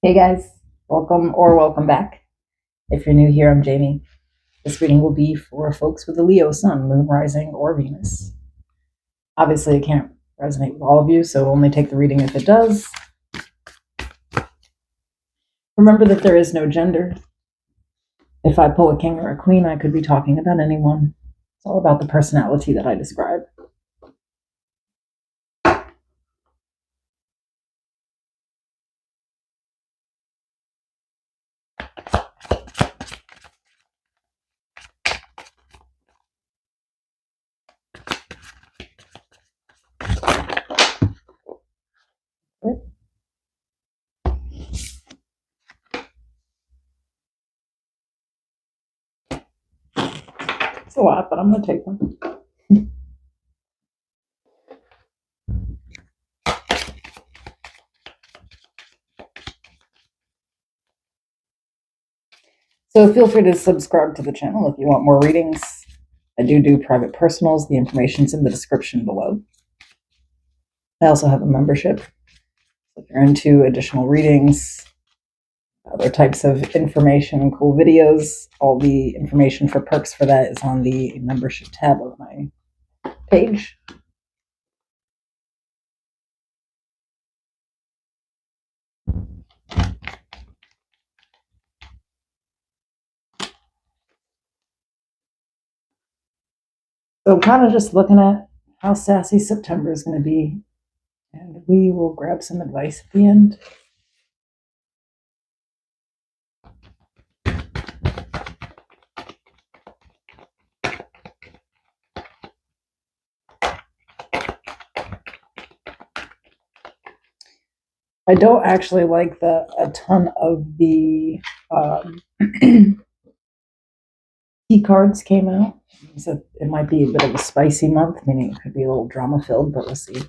Hey guys, welcome back. If you're new here, I'm Jamie. This reading will be for folks with a Leo sun, moon rising, or Venus. Obviously, it can't resonate with all of you, so only take the reading if it does. Remember that there is no gender. If I pull a king or a queen, I could be talking about anyone. It's all about the personality that I describe. It's a lot, but I'm going to take one. So feel free to subscribe to the channel if you want more readings. I do private personals. The information's in the description below. I also have a membership. If you're into additional readings, other types of information and cool videos, all the information for perks for that is on the membership tab of my page. So kind of just looking at how sassy September is going to be, and we will grab some advice at the end. I don't actually like a ton of the key cards came out. So it might be a bit of a spicy month, meaning it could be a little drama filled, but we'll see.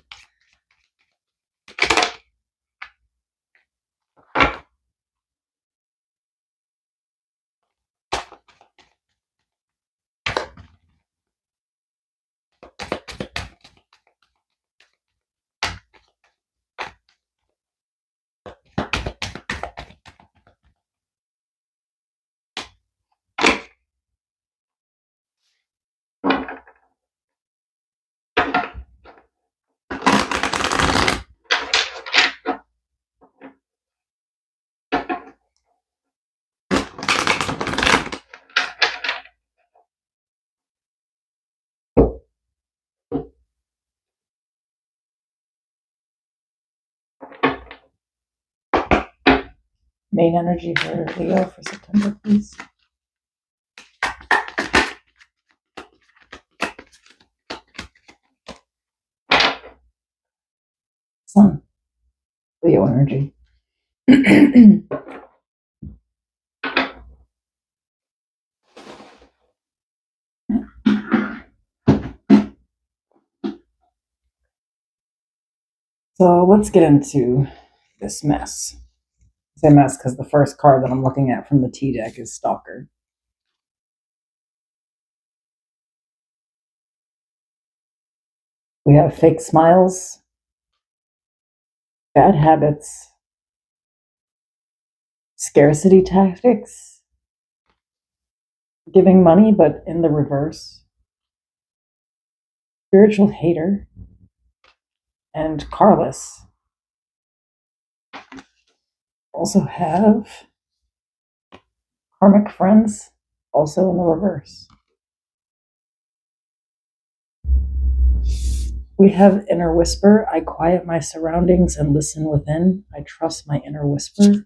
Main energy for Leo for September, please. Sun, Leo energy. So let's get into this mess. I say mess because the first card that I'm looking at from the T deck is Stalker. We have fake smiles, bad habits, scarcity tactics, giving money but in the reverse, spiritual hater, and carless. Also have karmic friends, also in the reverse. We have inner whisper. I quiet my surroundings and listen within. I trust my inner whisper.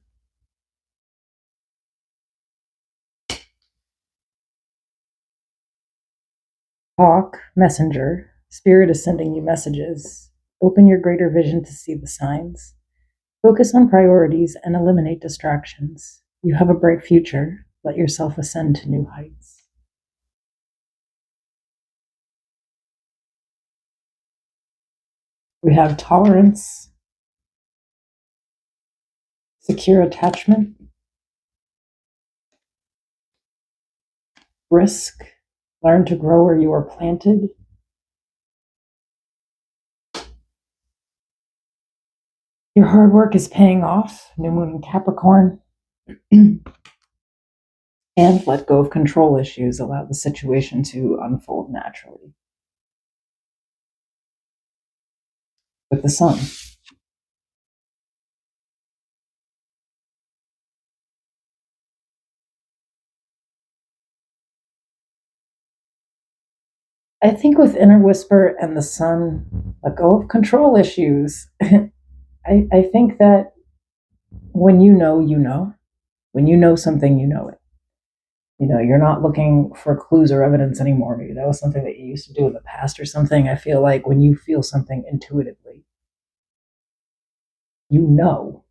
Hawk, messenger. Spirit is sending you messages. Open your greater vision to see the signs. Focus on priorities and eliminate distractions. You have a bright future. Let yourself ascend to new heights. We have tolerance, secure attachment, risk, learn to grow where you are planted, Your hard work is paying off. New moon in Capricorn. And let go of control issues. Allow the situation to unfold naturally. With the sun. I think with Inner Whisper and the sun, let go of control issues. I think that when you know, you know. When you know something, you know it. You know, you're not looking for clues or evidence anymore. Maybe that was something that you used to do in the past or something. I feel like when you feel something intuitively, you know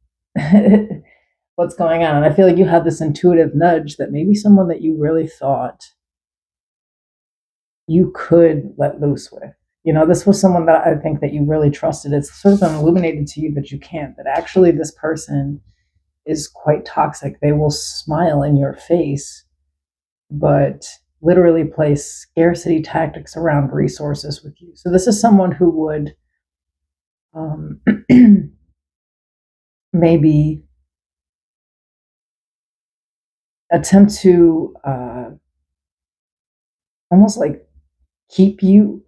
what's going on. And I feel like you have this intuitive nudge that maybe someone that you really thought you could let loose with. You know, this was someone that I think that you really trusted. It's sort of been illuminated to you that you can't, that actually this person is quite toxic. They will smile in your face, but literally play scarcity tactics around resources with you. So this is someone who would um, maybe attempt to almost like keep you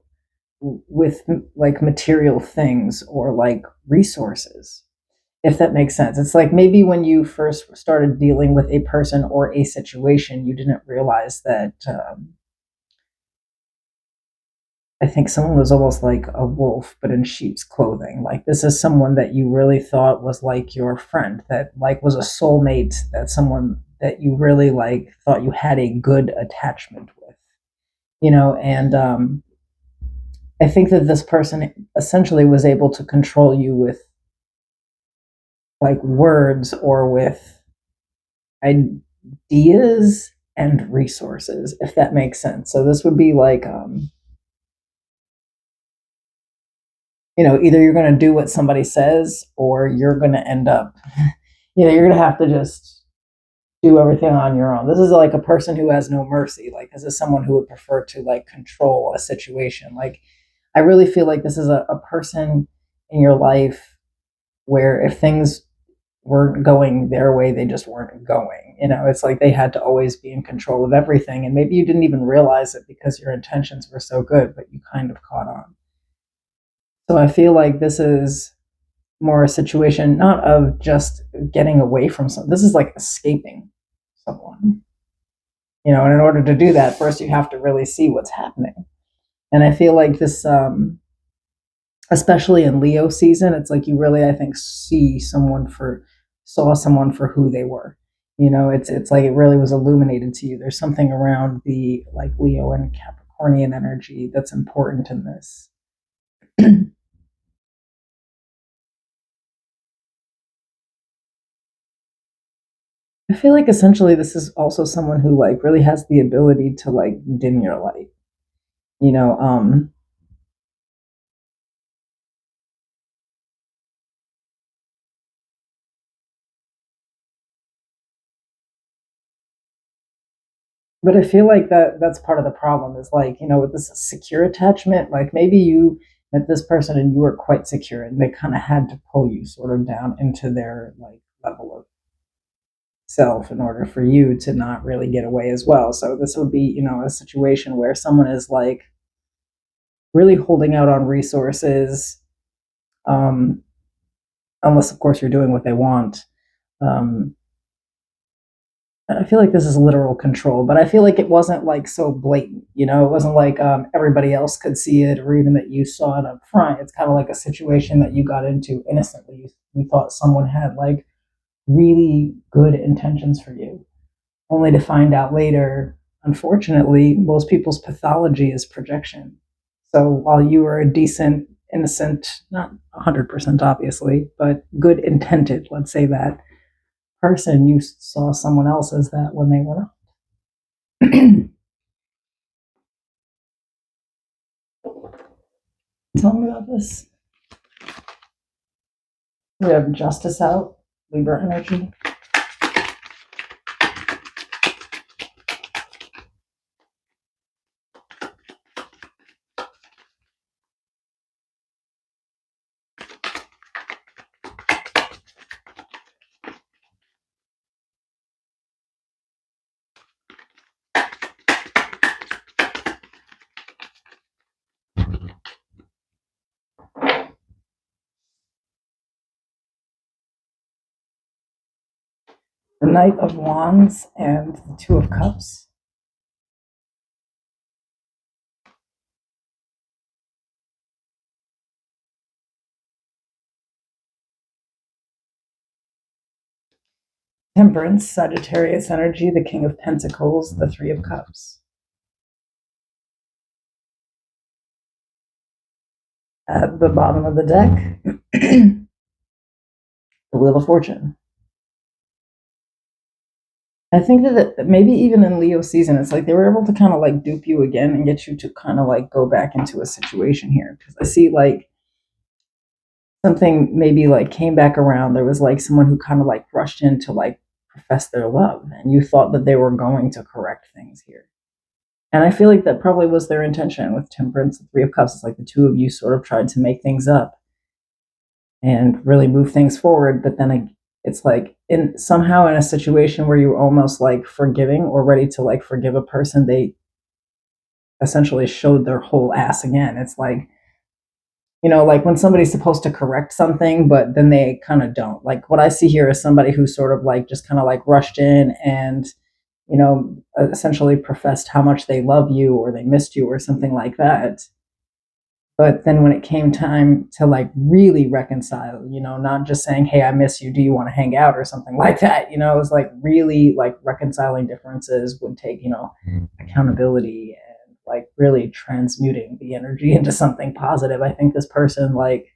with like material things or like resources, if that makes sense. It's like maybe when you first started dealing with a person or a situation, you didn't realize that I think someone was almost like a wolf, but in sheep's clothing. Like this is someone that you really thought was like your friend, that like was a soulmate, that someone that you really like thought you had a good attachment with, you know. And I think that this person essentially was able to control you with like words or with ideas and resources, if that makes sense. So this would be like either you're going to do what somebody says or you're going to end up, you're going to have to just do everything on your own. This is like a person who has no mercy. Like, this is someone who would prefer to like control a situation. Like, I really feel like this is a person in your life where if things weren't going their way, they just weren't going. It's like they had to always be in control of everything. And maybe you didn't even realize it because your intentions were so good, but you kind of caught on. So I feel like this is more a situation not of just getting away from something. This is like escaping someone. And in order to do that, first you have to really see what's happening. And I feel like this, especially in Leo season, it's like you really, I think, saw someone for who they were. It's like it really was illuminated to you. There's something around the like Leo and Capricornian energy that's important in this. I feel like essentially this is also someone who like really has the ability to like dim your light. You know, but I feel like that's part of the problem is like, with this secure attachment, like maybe you met this person and you were quite secure and they kind of had to pull you sort of down into their like level of self in order for you to not really get away as well. So this would be, a situation where someone is like really holding out on resources, um, unless of course you're doing what they want. Um, I feel like this is literal control, but I feel like it wasn't like so blatant. It wasn't like everybody else could see it, or even that you saw it up front. It's kind of like a situation that you got into innocently. You thought someone had like really good intentions for you, only to find out later, unfortunately, most people's pathology is projection. So while you were a decent, innocent, not 100% obviously, but good intended, let's say that person, you saw someone else as that when they were not. Tell me about this. We have justice out, Libra energy. The Knight of Wands and the Two of Cups. Temperance, Sagittarius energy, the King of Pentacles, the Three of Cups. At the bottom of the deck, the Wheel of Fortune. I think that maybe even in Leo season, it's like they were able to kind of like dupe you again and get you to kind of like go back into a situation here. Because I see like something maybe like came back around. There was like someone who kind of like rushed in to like profess their love, and you thought that they were going to correct things here. And I feel like that probably was their intention with Temperance and Three of Cups. It's like the two of you sort of tried to make things up and really move things forward, but then it's like in somehow in a situation where you're almost like forgiving or ready to like forgive a person, they essentially showed their whole ass again. It's like, you know, like when somebody's supposed to correct something, but then they kind of don't. Like what I see here is somebody who sort of like just kind of like rushed in and, you know, essentially professed how much they love you or they missed you or something like that. But then when it came time to like really reconcile, you know, not just saying, hey, I miss you, do you want to hang out or something like that, you know, it was like really like reconciling differences would take, you know, accountability and like really transmuting the energy into something positive. I think this person like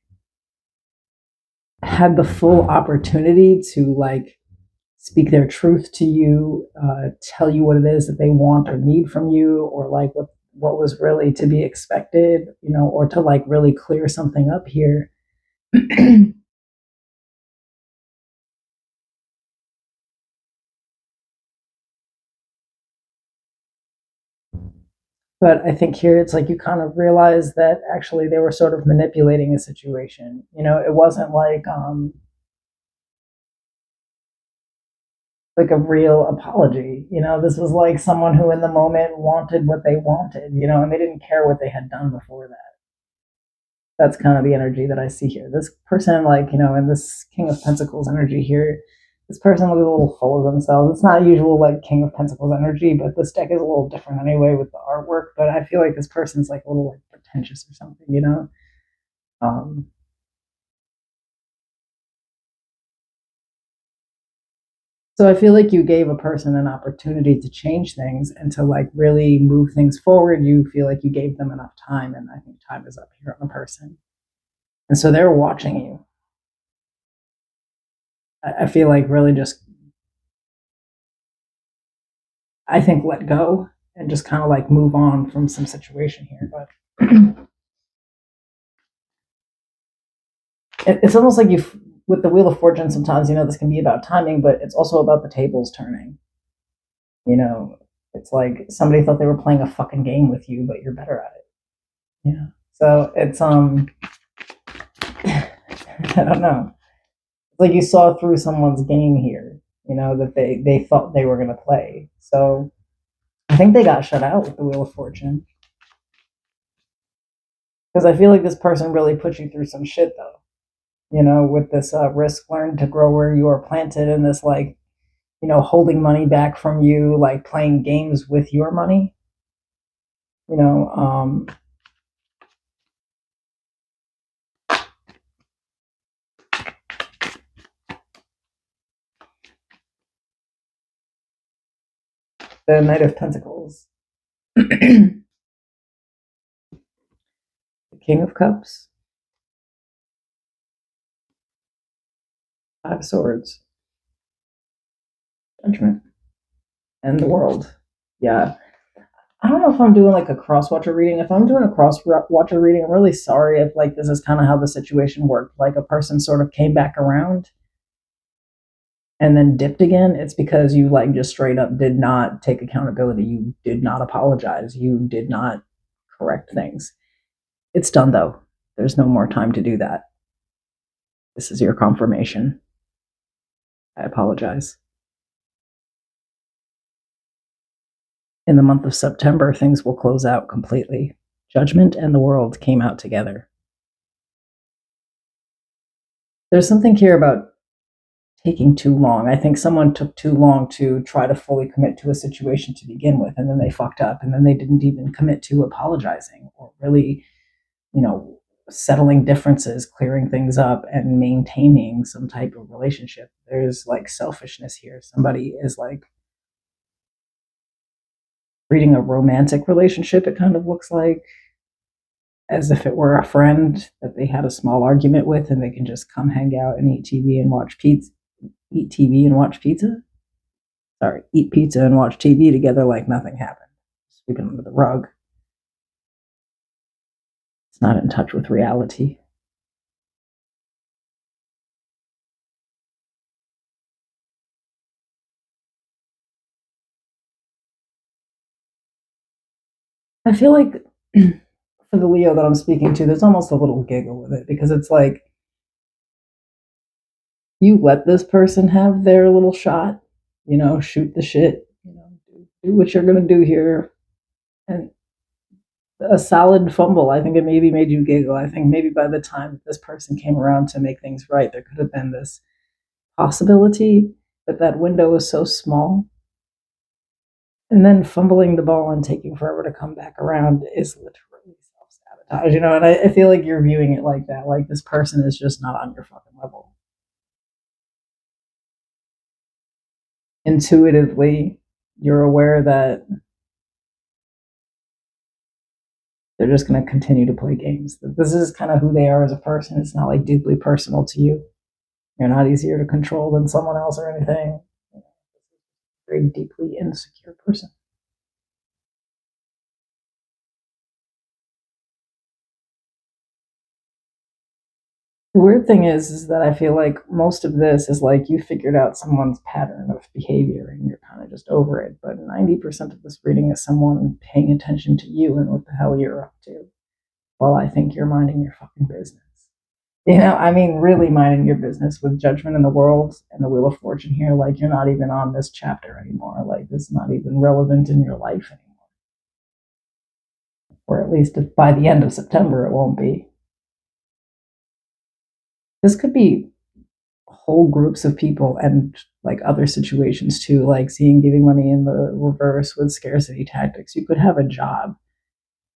had the full opportunity to like speak their truth to you, tell you what it is that they want or need from you, or like what was really to be expected, you know, or to like really clear something up here. But I think here it's like you kind of realize that actually they were sort of manipulating a situation. You know, it wasn't like a real apology. You know, this was like someone who in the moment wanted what they wanted, you know, and they didn't care what they had done before that. That's kind of the energy that I see here. This person, like, you know, in this King of Pentacles energy here, this person looks a little full of themselves. It's not usual like King of Pentacles energy, but this deck is a little different anyway with the artwork. But I feel like this person's like a little like pretentious or something, you know? Um, so I feel like you gave a person an opportunity to change things and to like really move things forward. You feel like you gave them enough time, and I think time is up here on the person. And so they're watching you. I feel like really just, I think, let go and just kind of like move on from some situation here. But it's almost like you, with the Wheel of Fortune, sometimes, you know, this can be about timing, but it's also about the tables turning. You know, it's like somebody thought they were playing a fucking game with you, but you're better at it. Yeah. So it's, I don't know. It's like you saw through someone's game here, you know, that they thought they were going to play. So I think they got shut out with the Wheel of Fortune. Because I feel like this person really put you through some shit, though. You know, with this risk learn to grow where you are planted, and this like, you know, holding money back from you, like playing games with your money. You know, the Knight of Pentacles, the King of Cups, Five of Swords, Judgment, and the World. Yeah, I don't know if I'm doing like a cross watcher reading. If I'm doing a cross watcher reading, I'm really sorry if like this is kind of how the situation worked. Like a person sort of came back around and then dipped again. It's because you like just straight up did not take accountability. You did not apologize. You did not correct things. It's done though. There's no more time to do that. This is your confirmation. I apologize. In the month of September, things will close out completely. Judgment and the World came out together. There's something here about taking too long. I think someone took too long to try to fully commit to a situation to begin with, and then they fucked up, and then they didn't even commit to apologizing or really, you know, settling differences, clearing things up, and maintaining some type of relationship. There's like selfishness here. Somebody is like reading a romantic relationship, it kind of looks like, as if it were a friend that they had a small argument with and they can just come hang out and eat TV and watch pizza. Eat TV and watch pizza? Sorry, eat pizza and watch TV together like nothing happened. Sweep it under the rug. It's not in touch with reality. I feel like for the Leo that I'm speaking to, there's almost a little giggle with it because it's like you let this person have their little shot, shoot the shit, do what you're gonna do here. And a solid fumble, I think it maybe made you giggle. I think maybe by the time this person came around to make things right, there could have been this possibility, but that window was so small. And then fumbling the ball and taking forever to come back around is literally self sabotage, And I feel like you're viewing it like that. Like this person is just not on your fucking level. Intuitively, you're aware that they're just going to continue to play games. This is kind of who they are as a person. It's not like deeply personal to you. You're not easier to control than someone else or anything. Very deeply insecure person. The weird thing is that I feel like most of this is like you figured out someone's pattern of behavior and you're kind of just over it. But 90% of this reading is someone paying attention to you and what the hell you're up to. While I think you're minding your fucking business. I mean, really minding your business with judgment in the world and the Wheel of Fortune here. Like, you're not even on this chapter anymore. Like, it's not even relevant in your life anymore. Or at least if by the end of September, it won't be. This could be whole groups of people and like other situations too, like seeing giving money in the reverse with scarcity tactics. You could have a job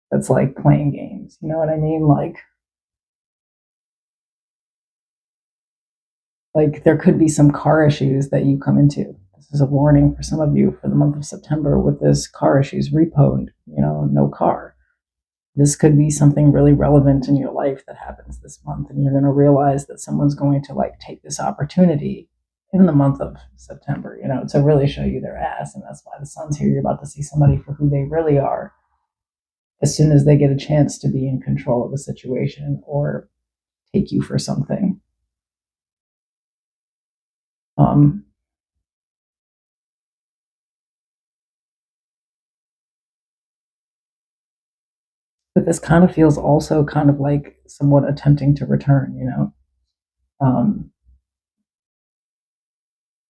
that's like playing games. You know what I mean? Like there could be some car issues that you come into. This is a warning for some of you for the month of September with this car issues repo, no car. This could be something really relevant in your life that happens this month, and you're going to realize that someone's going to like take this opportunity in the month of September, to really show you their ass. And that's why the sun's here. You're about to see somebody for who they really are as soon as they get a chance to be in control of a situation or take you for something. Um, but this kind of feels also kind of like someone attempting to return.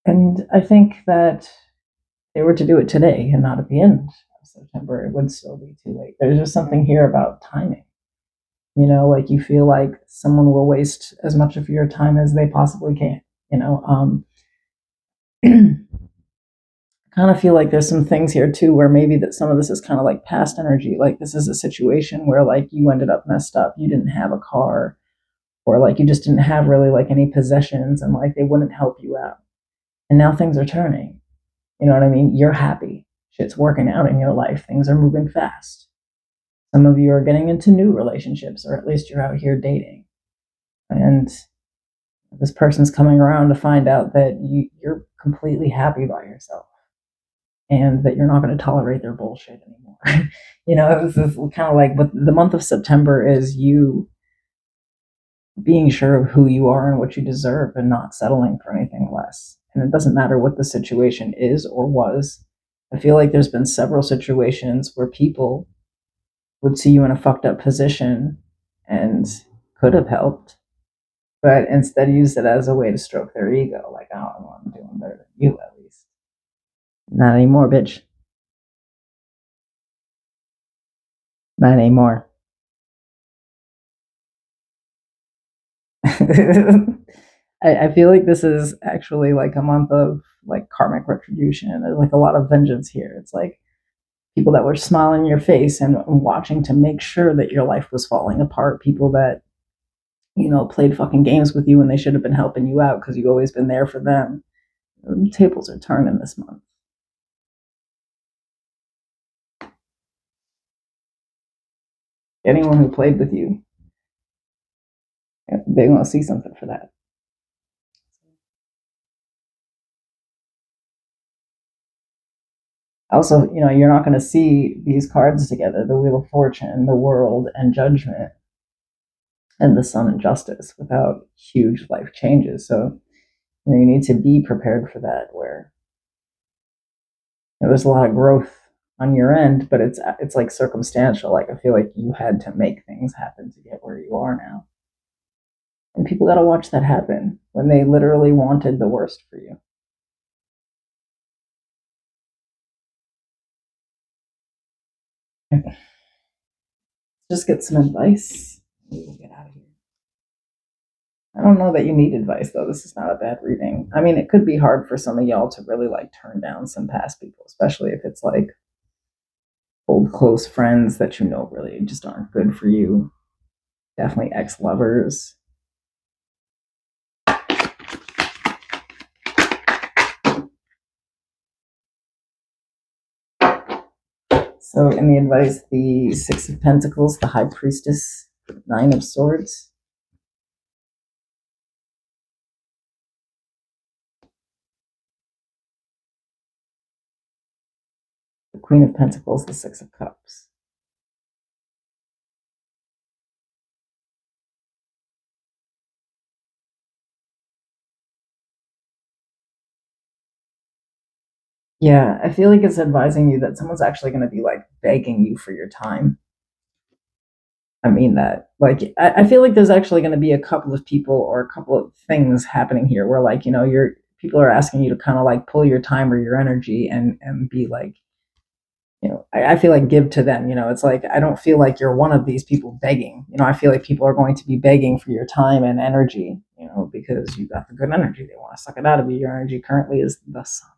And I think that they were to do it today and not at the end of September, it would still be too late. There's just something here about timing. Like you feel like someone will waste as much of your time as they possibly can. Kind of feel like there's some things here too where maybe that some of this is kind of like past energy. Like this is a situation where like you ended up messed up, you didn't have a car, or like you just didn't have really like any possessions, and like they wouldn't help you out. And now things are turning. You know what I mean? You're happy. Shit's working out in your life. Things are moving fast. Some of you are getting into new relationships, or at least you're out here dating. And this person's coming around to find out that you're completely happy by yourself and that you're not going to tolerate their bullshit anymore. This is kind of like, but the month of September is you being sure of who you are and what you deserve and not settling for anything less. And it doesn't matter what the situation is or was. I feel like there's been several situations where people would see you in a fucked up position and could have helped, but instead used it as a way to stroke their ego. Like, oh, well, I'm doing better than you at least. Not anymore, bitch. Not anymore. I feel like this is actually like a month of like karmic retribution. There's like a lot of vengeance here. It's like people that were smiling in your face and watching to make sure that your life was falling apart. People that, you know, played fucking games with you when they should have been helping you out because you've always been there for them. The tables are turning this month. Anyone who played with you, they're going to see something for that. Also, you know, you're not going to see these cards together, the Wheel of Fortune, the World, and Judgment, and the Sun and Justice, without huge life changes. So, you know, you need to be prepared for that, where there's a lot of growth on your end, but it's like circumstantial. Like, I feel like you had to make things happen to get where you are now. And people got to watch that happen when they literally wanted the worst for you. Just get some advice. We will get out of here. I don't know that you need advice though. This is not a bad reading. I mean, it could be hard for some of y'all to really like turn down some past people, especially if it's like old close friends that you know really just aren't good for you. Definitely ex lovers. So, in the advice, the Six of Pentacles, the High Priestess, Nine of Swords. The Queen of Pentacles, the Six of Cups. Yeah, I feel like it's advising you that someone's actually going to be like begging you for your time. I mean that. Like, I feel like there's actually going to be a couple of people or a couple of things happening here where, like, you know, people are asking you to kind of like pull your time or your energy and be like, you know, I feel like give to them. You know, it's like I don't feel like you're one of these people begging. You know, I feel like people are going to be begging for your time and energy. You know, because you got the good energy. They want to suck it out of you. Your energy currently is the sun.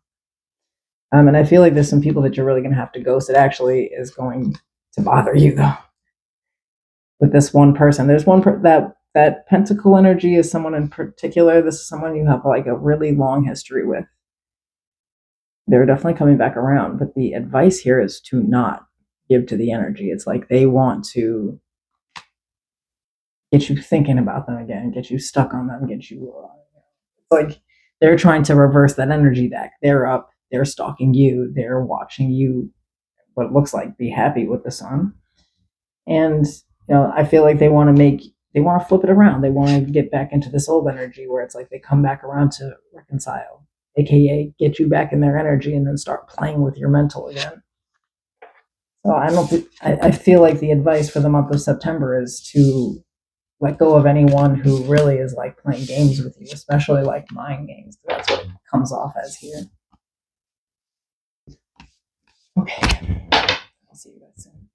And I feel like there's some people that you're really going to have to ghost. It actually is going to bother you though. With this one person, there's that pentacle energy is someone in particular. This is someone you have like a really long history with. They're definitely coming back around, but the advice here is to not give to the energy. It's like they want to get you thinking about them again, get you stuck on them, get you. It's like they're trying to reverse that energy back. They're up. They're stalking you. They're watching you. What it looks like be happy with the sun, and you know I feel like they want to flip it around. They want to get back into this old energy where it's like they come back around to reconcile, aka get you back in their energy and then start playing with your mental again. So I don't think, I feel like the advice for the month of September is to let go of anyone who really is like playing games with you, especially like mind games. That's what it comes off as here. Okay. I'll see you guys soon.